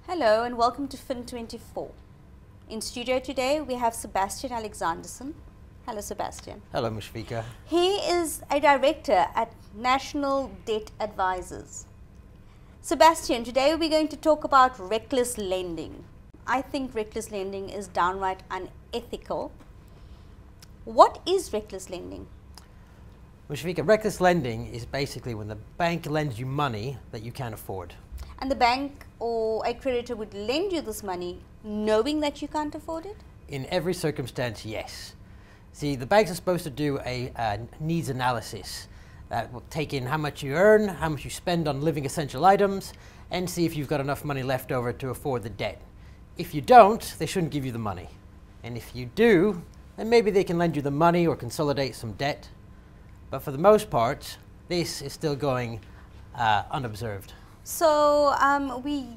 Hello and welcome to Fin24. In studio today we have Sebastian Alexanderson. Hello Sebastian. Hello Moeshfieka. He is a director at National Debt Advisors. Sebastian, today we're going to talk about reckless lending. I think reckless lending is downright unethical. What is reckless lending? Moeshfieka, reckless lending is basically when the bank lends you money that you can't afford. And the bank or a creditor would lend you this money knowing that you can't afford it? In every circumstance, yes. See, the banks are supposed to do a needs analysis that will take in how much you earn, how much you spend on living essential items, and see if you've got enough money left over to afford the debt. If you don't, they shouldn't give you the money. And if you do, then maybe they can lend you the money or consolidate some debt. But for the most part, this is still going unobserved. So we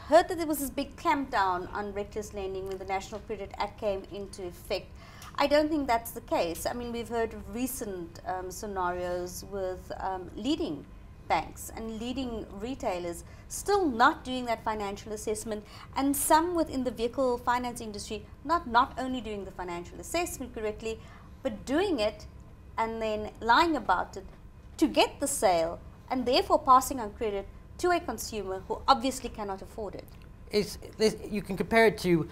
heard that there was this big clampdown on reckless lending when the National Credit Act came into effect. I don't think that's the case. I mean, we've heard of recent scenarios with leading banks and leading retailers still not doing that financial assessment, and some within the vehicle finance industry not only doing the financial assessment correctly, but doing it and then lying about it to get the sale and therefore passing on credit to a consumer who obviously cannot afford it. You can compare it to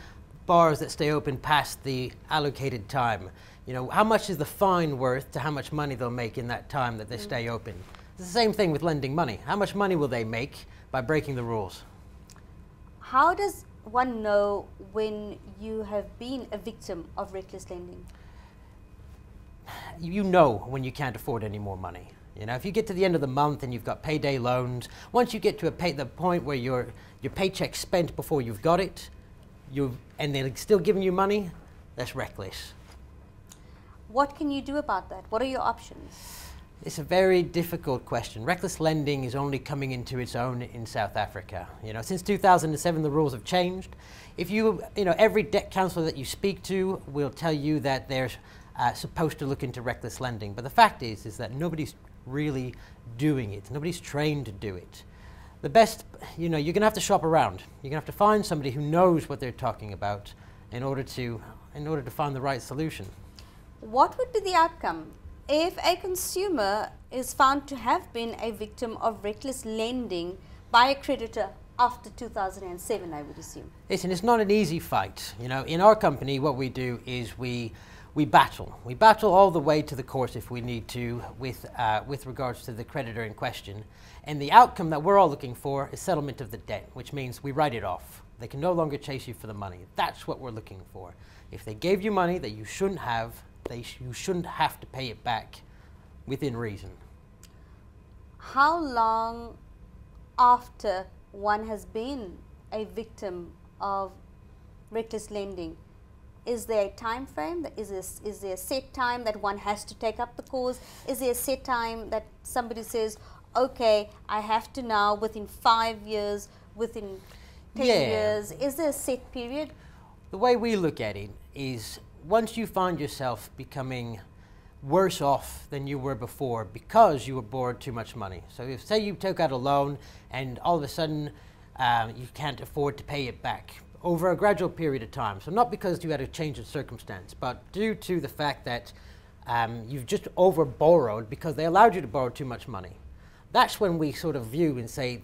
bars that stay open past the allocated time. You know, how much is the fine worth to how much money they'll make in that time that they stay open? It's the same thing with lending money. How much money will they make by breaking the rules? How does one know when you have been a victim of reckless lending? You know when you can't afford any more money. You know, if you get to the end of the month and you've got payday loans, once you get to the point where your paycheck's spent before you've got it, and they're still giving you money, that's reckless. What can you do about that? What are your options? It's a very difficult question. Reckless lending is only coming into its own in South Africa. You know, since 2007 the rules have changed. If every debt counsellor that you speak to will tell you that they're supposed to look into reckless lending, but the fact is that nobody's really doing it. Nobody's trained to do it. The best, you're going to have to shop around. You're going to have to find somebody who knows what they're talking about in order to find the right solution. What would be the outcome if a consumer is found to have been a victim of reckless lending by a creditor after 2007, I would assume? Listen, it's not an easy fight. You know, in our company, what we do is we battle. We battle all the way to the courts if we need to with regards to the creditor in question. And the outcome that we're all looking for is settlement of the debt, which means we write it off. They can no longer chase you for the money. That's what we're looking for. If they gave you money that you shouldn't have, you shouldn't have to pay it back within reason. How long after one has been a victim of reckless lending? Is there a time frame? Is there a set time that one has to take up the cause? Is there a set time that somebody says, okay, I have to now within 5 years, within 10 years? Is there a set period? The way we look at it is once you find yourself becoming worse off than you were before because you were borrowed too much money. So if, say you took out a loan and all of a sudden you can't afford to pay it back over a gradual period of time. So not because you had a change in circumstance, but due to the fact that you've just over borrowed because they allowed you to borrow too much money. That's when we sort of view and say,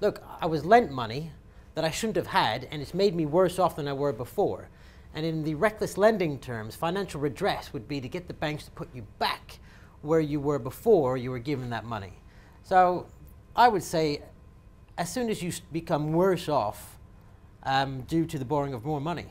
look, I was lent money that I shouldn't have had and it's made me worse off than I were before. And in the reckless lending terms, financial redress would be to get the banks to put you back where you were before you were given that money. So I would say as soon as you become worse off due to the borrowing of more money.